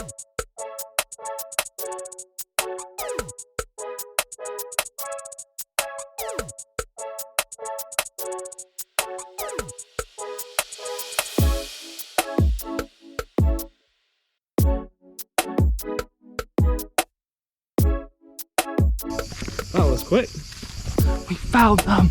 That was quick. We found them.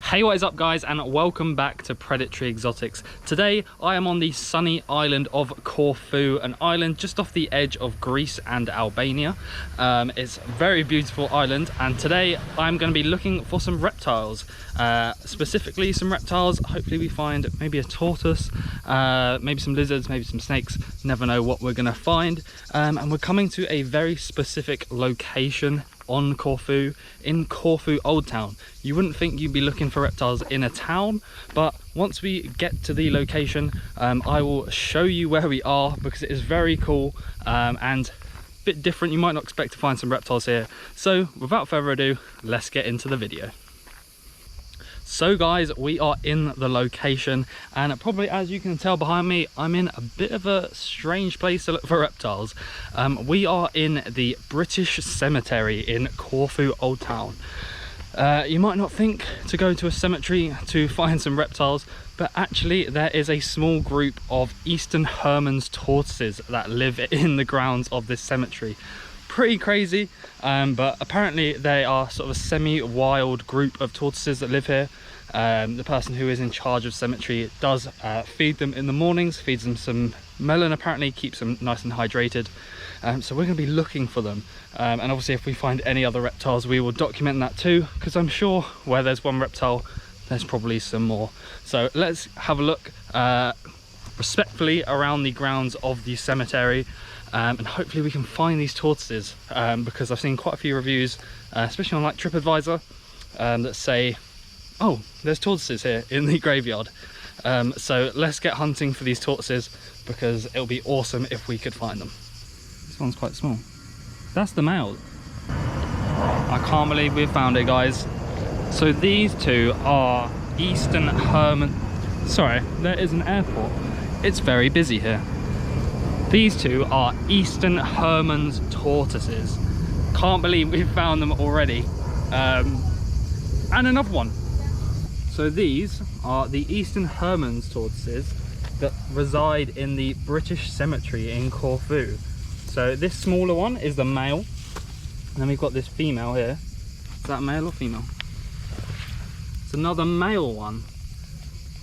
Hey, what is up guys, and welcome back to Predatory Exotics. Today I am on the sunny island of Corfu, an island just off the edge of Greece and Albania. It's a very beautiful island, and today I'm going to be looking for some reptiles, specifically some reptiles. Hopefully we find maybe a tortoise, maybe some lizards, maybe some snakes. Never know what we're going to find. And we're coming to a very specific location on Corfu, in Corfu Old Town. You wouldn't think you'd be looking for reptiles in a town, but once we get to the location, I will show you where we are, because it is very cool and a bit different. You might not expect to find some reptiles here. So without further ado, let's get into the video. So guys, we are in the location, and probably as you can tell behind me, I'm in a bit of a strange place to look for reptiles. We are in the British cemetery in Corfu Old Town. You might not think to go to a cemetery to find some reptiles, but actually there is a small group of eastern Hermans tortoises that live in the grounds of this cemetery. Pretty crazy, but apparently they are sort of a semi-wild group of tortoises that live here. The person who is in charge of cemetery does feed them in the mornings, feeds them some melon, apparently keeps them nice and hydrated. So we're going to be looking for them, and obviously if we find any other reptiles we will document that too, because I'm sure where there's one reptile there's probably some more. So let's have a look respectfully around the grounds of the cemetery. And hopefully we can find these tortoises, because I've seen quite a few reviews, especially on like TripAdvisor, that say, oh, there's tortoises here in the graveyard. So let's get hunting for these tortoises, because it'll be awesome if we could find them. This one's quite small. That's the male. I can't believe we found it, guys. So these two are eastern Herman. Sorry, there is an airport. It's very busy here. These two are eastern Hermans tortoises. Can't believe we've found them already. And another one. So these are the eastern Hermans tortoises that reside in the British cemetery in Corfu. So this smaller one is the male, and then we've got this female here. Is that male or female? It's another male one.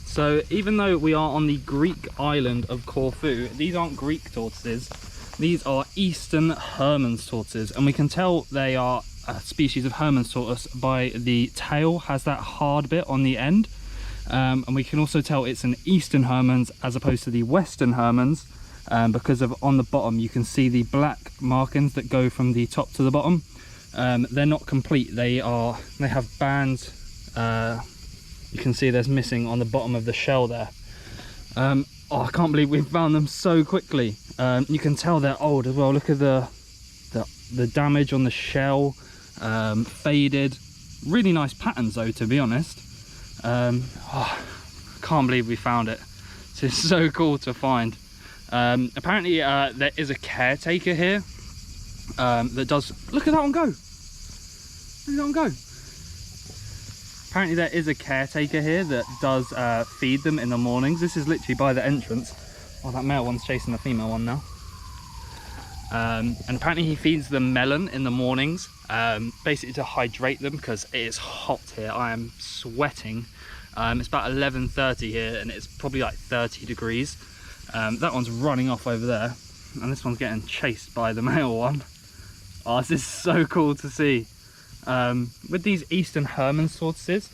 So even though we are on the Greek island of Corfu, these aren't Greek tortoises. These are eastern Hermans tortoises, and we can tell they are a species of Hermans tortoise by the tail has that hard bit on the end. And we can also tell it's an eastern Hermans as opposed to the western Hermans, because of on the bottom you can see the black markings that go from the top to the bottom. They're not complete. They have bands. You can see there's missing on the bottom of the shell there. Oh, I can't believe we've found them so quickly. You can tell they're old as well. Look at the damage on the shell, faded. Really nice patterns though, to be honest. Oh, can't believe we found it. This is so cool to find. Apparently there is a caretaker here that does. Look at that one go. Look at that one go. Apparently there is a caretaker here that does feed them in the mornings. This is literally by the entrance. Oh, that male one's chasing the female one now. And apparently he feeds them melon in the mornings, basically to hydrate them, because it is hot here. I am sweating. It's about 11:30 here, and it's probably like 30 degrees. That one's running off over there, and this one's getting chased by the male one. Oh, this is so cool to see. With these eastern Hermans tortoises,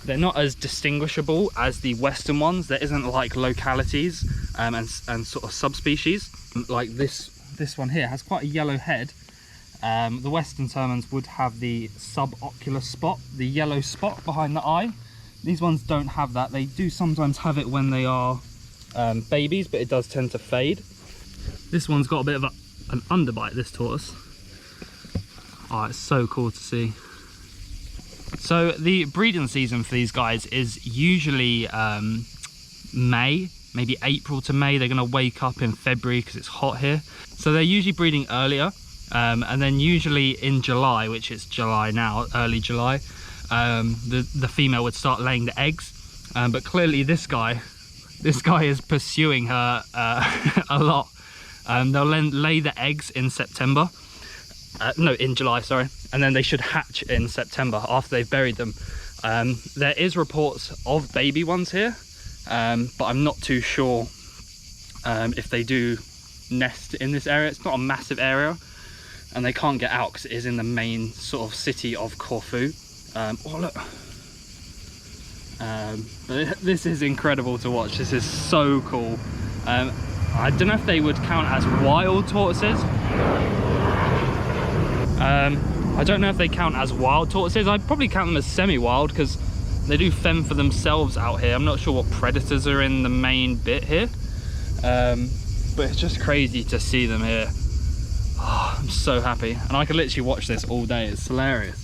they're not as distinguishable as the western ones. There isn't like localities and sort of subspecies. Like this one here has quite a yellow head. The western Hermans would have the subocular spot, the yellow spot behind the eye. These ones don't have that. They do sometimes have it when they are babies, but it does tend to fade. This one's got a bit of an underbite, this tortoise. Oh, it's so cool to see. So the breeding season for these guys is usually May, maybe April to May. They're going to wake up in February because it's hot here. So they're usually breeding earlier. And then usually in July, which is July now, early July, the female would start laying the eggs. But clearly this guy is pursuing her a lot. They'll then lay the eggs in September. No, in July, sorry. And then they should hatch in September after they've buried them. There is reports of baby ones here, but I'm not too sure if they do nest in this area. It's not a massive area, and they can't get out because it is in the main sort of city of Corfu. Oh, look. But this is incredible to watch. This is so cool. I don't know if they would count as wild tortoises. I don't know if they count as wild tortoises. I'd probably count them as semi-wild because they do fend for themselves out here. I'm not sure what predators are in the main bit here. But it's just crazy to see them here. Oh, I'm so happy. And I could literally watch this all day. It's hilarious.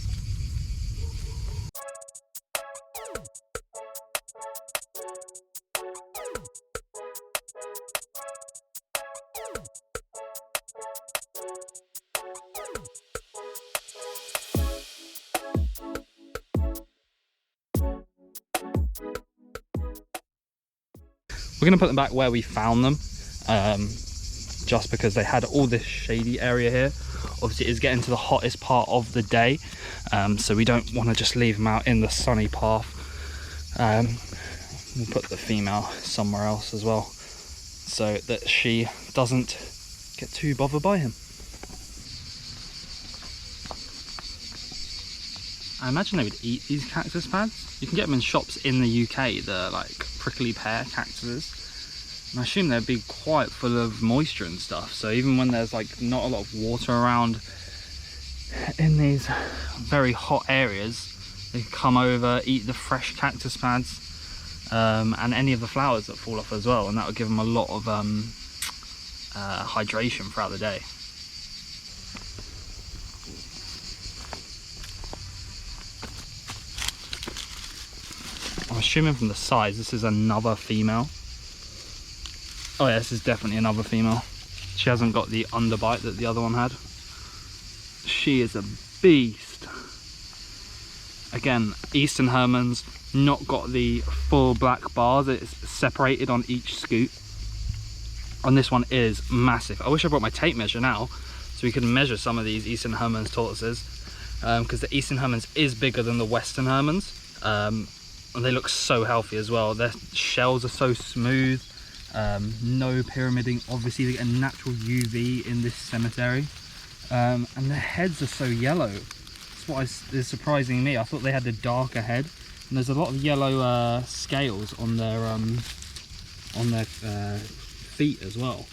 We're going to put them back where we found them, just because they had all this shady area here. Obviously it is getting to the hottest part of the day, so we don't want to just leave them out in the sunny path. We'll put the female somewhere else as well, so that she doesn't get too bothered by him. I imagine they would eat these cactus pads. You can get them in shops in the UK, the like prickly pear cactuses. And I assume they'd be quite full of moisture and stuff. So even when there's like not a lot of water around in these very hot areas, they can come over, eat the fresh cactus pads, and any of the flowers that fall off as well. And that would give them a lot of hydration throughout the day. I'm assuming from the size, this is another female. Oh yeah, this is definitely another female. She hasn't got the underbite that the other one had. She is a beast. Again, Eastern Hermans, not got the full black bars. It's separated on each scoop. And this one is massive. I wish I brought my tape measure now, so we can measure some of these Eastern Hermans tortoises. Because the Eastern Hermans is bigger than the Western Hermans. And they look so healthy as well. Their shells are so smooth, no pyramiding. Obviously they get a natural UV in this cemetery, and their heads are so yellow. That's what is surprising me. I thought they had a darker head, and there's a lot of yellow scales on their feet as well.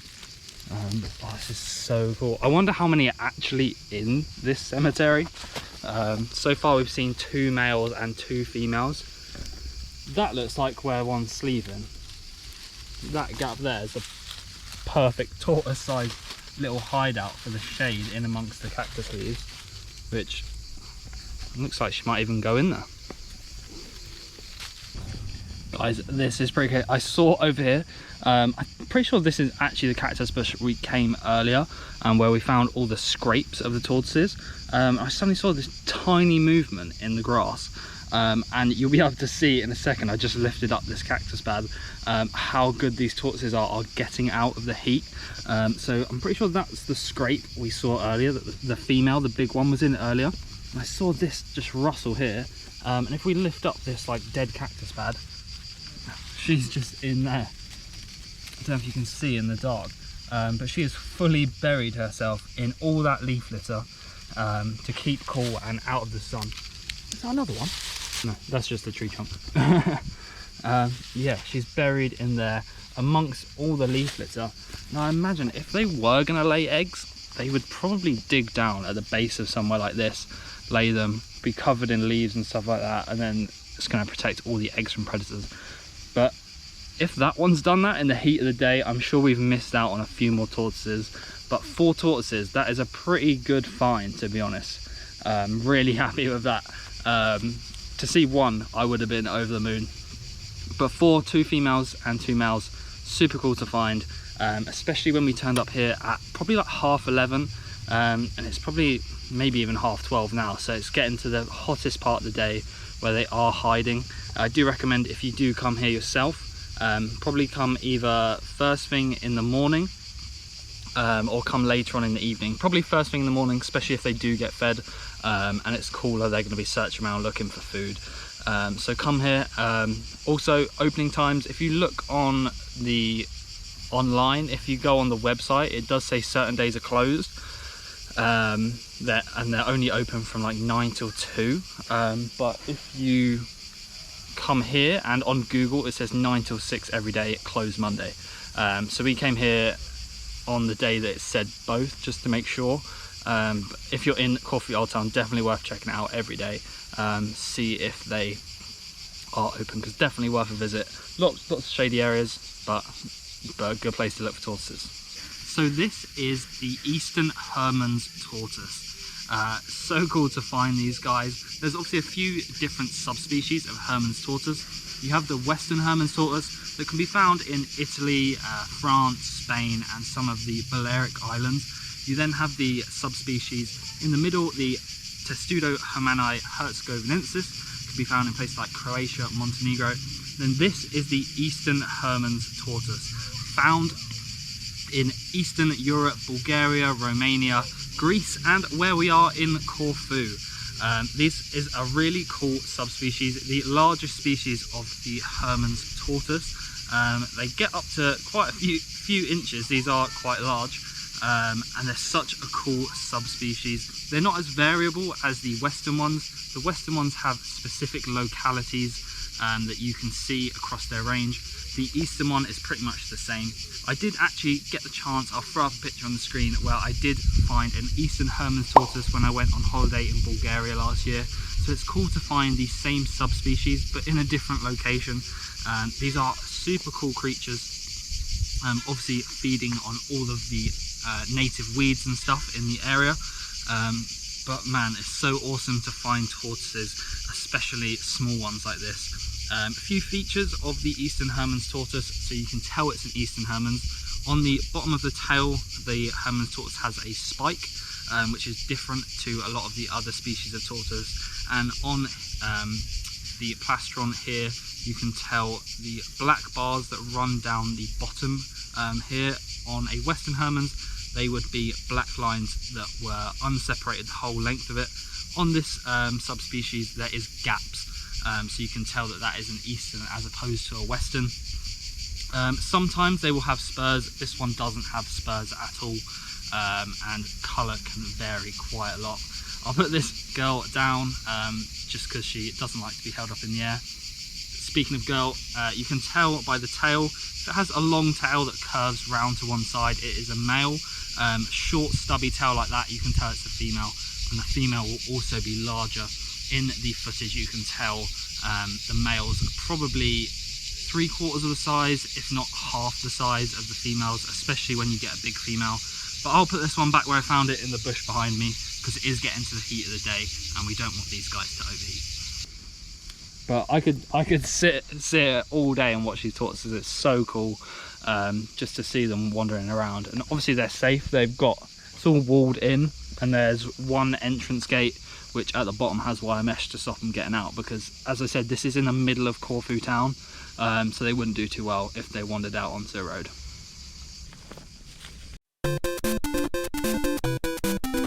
Oh, this is so cool. I wonder how many are actually in this cemetery. So far we've seen 2 males and 2 females. That looks like where one's sleeping. That gap there is a perfect tortoise sized little hideout for the shade in amongst the cactus leaves, which looks like she might even go in there. Guys, this is pretty cool. I saw over here, I'm pretty sure this is actually the cactus bush we came earlier, where we found all the scrapes of the tortoises. I suddenly saw this tiny movement in the grass. And you'll be able to see in a second. I just lifted up this cactus pad, how good these tortoises are getting out of the heat. So I'm pretty sure that's the scrape we saw earlier, that the female, the big one, was in earlier. And I saw this just rustle here, and if we lift up this like dead cactus pad, she's just in there. I don't know if you can see in the dark, but she has fully buried herself in all that leaf litter, to keep cool and out of the sun. Is that another one? No, that's just a tree trunk. Yeah, she's buried in there amongst all the leaf litter. Now I imagine if they were going to lay eggs, they would probably dig down at the base of somewhere like this, lay them, be covered in leaves and stuff like that, and then it's going to protect all the eggs from predators. But if that one's done that in the heat of the day, I'm sure we've missed out on a few more tortoises. But 4 tortoises, that is a pretty good find, to be honest. Really happy with that. To see one, I would have been over the moon. But 4, 2 females and 2 males, super cool to find, especially when we turned up here at probably like 11:30, and it's probably maybe even 12:30 now, so it's getting to the hottest part of the day where they are hiding. I do recommend, if you do come here yourself, probably come either first thing in the morning or come later on in the evening. Probably first thing in the morning, especially if they do get fed, and it's cooler, they're going to be searching around looking for food. So come here. Also, opening times, if you look on the online, if you go on the website, it does say certain days are closed, and they're only open from like 9 till 2, but if you come here and on Google it says 9 till 6 every day, closed Monday. So we came here on the day that it said both, just to make sure. If you're in Corfu Old Town, definitely worth checking it out every day. See if they are open, because definitely worth a visit. Lots of shady areas, but a good place to look for tortoises. So this is the Eastern Hermans Tortoise. So cool to find these guys. There's obviously a few different subspecies of Hermans Tortoise. You have the Western Hermans Tortoise that can be found in Italy, France, Spain, and some of the Balearic Islands. You then have the subspecies in the middle, the Testudo Hermani Herzegovinensis, can be found in places like Croatia, Montenegro. Then this is the Eastern Hermans Tortoise, found in Eastern Europe, Bulgaria, Romania, Greece, and where we are in Corfu. This is a really cool subspecies, the largest species of the Hermans Tortoise. They get up to quite a few inches. These are quite large, and they're such a cool subspecies. They're not as variable as the Western ones. The Western ones have specific localities that you can see across their range. The Eastern one is pretty much the same. I did actually get the chance, I'll throw up a picture on the screen, where I did find an Eastern Hermans Tortoise when I went on holiday in Bulgaria last year. So it's cool to find these same subspecies but in a different location. These are super cool creatures, obviously feeding on all of the native weeds and stuff in the area. But man, it's so awesome to find tortoises, especially small ones like this. A few features of the Eastern Hermans Tortoise, so you can tell it's an Eastern Hermans. On the bottom of the tail, the Hermans Tortoise has a spike, which is different to a lot of the other species of tortoise. And on the plastron here, you can tell the black bars that run down the bottom here. On a Western Hermans, they would be black lines that were unseparated the whole length of it. On this subspecies, there is gaps. So you can tell that that is an Eastern as opposed to a Western. Sometimes they will have spurs. This one doesn't have spurs at all, and colour can vary quite a lot. I'll put this girl down just because she doesn't like to be held up in the air. Speaking of girl, you can tell by the tail, if it has a long tail that curves round to one side, it is a male. Short stubby tail like that, you can tell it's a female, and the female will also be larger. In the footage you can tell the males are probably 3/4 of the size, if not half the size of the females, especially when you get a big female. But I'll put this one back where I found it in the bush behind me, because it is getting to the heat of the day and we don't want these guys to overheat. But I could sit here all day and watch these tortoises. It's so cool just to see them wandering around. And obviously they're safe. It's all walled in, and there's one entrance gate which at the bottom has wire mesh to stop them getting out, because as I said, this is in the middle of Corfu town, so they wouldn't do too well if they wandered out onto the road.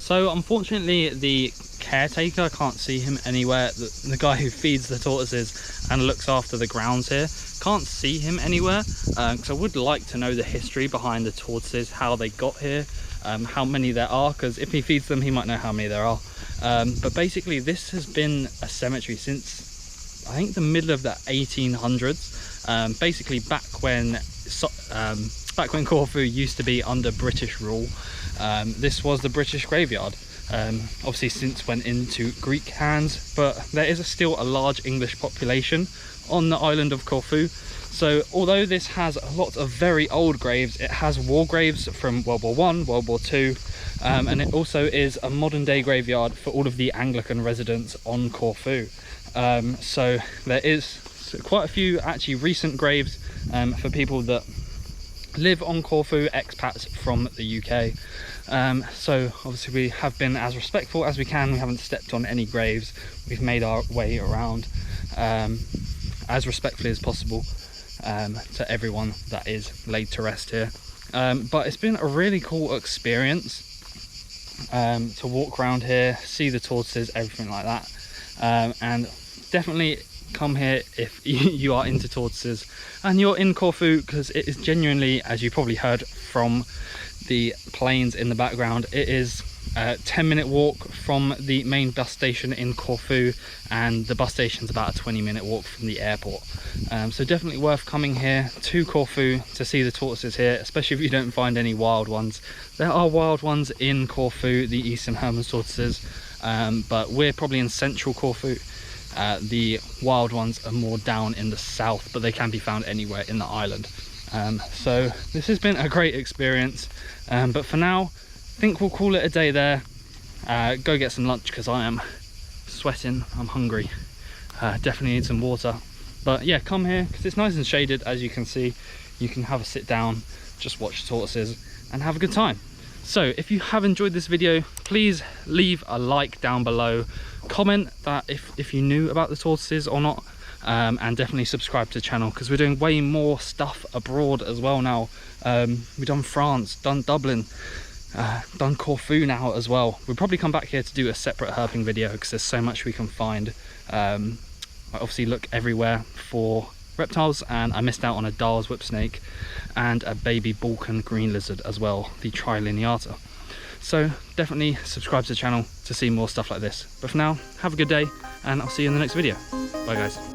So unfortunately the caretaker, I can't see him anywhere, the guy who feeds the tortoises and looks after the grounds here, can't see him anywhere, because I would like to know the history behind the tortoises, how they got here, how many there are, because if he feeds them he might know how many there are. But basically this has been a cemetery since I think the middle of the 1800s, basically back when Corfu used to be under British rule. This was the British graveyard. Obviously since went into Greek hands, but there is still a large English population on the island of Corfu. So although this has lots of very old graves, it has war graves from World War I, World War II, and it also is a modern day graveyard for all of the Anglican residents on Corfu. So there is quite a few actually recent graves for people that live on Corfu, expats from the UK. So obviously we have been as respectful as we can. We haven't stepped on any graves. We've made our way around as respectfully as possible to everyone that is laid to rest here. But it's been a really cool experience to walk around here, see the tortoises, everything like that. And definitely come here if you are into tortoises and you're in Corfu, because it is genuinely, as you probably heard from the planes in the background, it is a 10-minute walk from the main bus station in Corfu, and the bus station's about a 20-minute walk from the airport. So definitely worth coming here to Corfu to see the tortoises here, especially if you don't find any wild ones. There are wild ones in Corfu, the eastern Hermans tortoises, but we're probably in central Corfu. The wild ones are more down in the south, but they can be found anywhere in the island. So this has been a great experience, but for now I think we'll call it a day there. Go get some lunch because I am sweating, I'm hungry, definitely need some water. But yeah, come here because it's nice and shaded. As you can see, you can have a sit down, just watch tortoises and have a good time. So if you have enjoyed this video, please leave a like down below, comment that if you knew about the tortoises or not, and definitely subscribe to the channel because we're doing way more stuff abroad as well now. We've done France, done Dublin, done Corfu now as well. We'll probably come back here to do a separate herping video because there's so much we can find. I obviously look everywhere for reptiles, and I missed out on a Dahl's whip snake and a baby Balkan green lizard as well, the trilineata. So definitely subscribe to the channel to see more stuff like this. But for now, have a good day and I'll see you in the next video. Bye guys.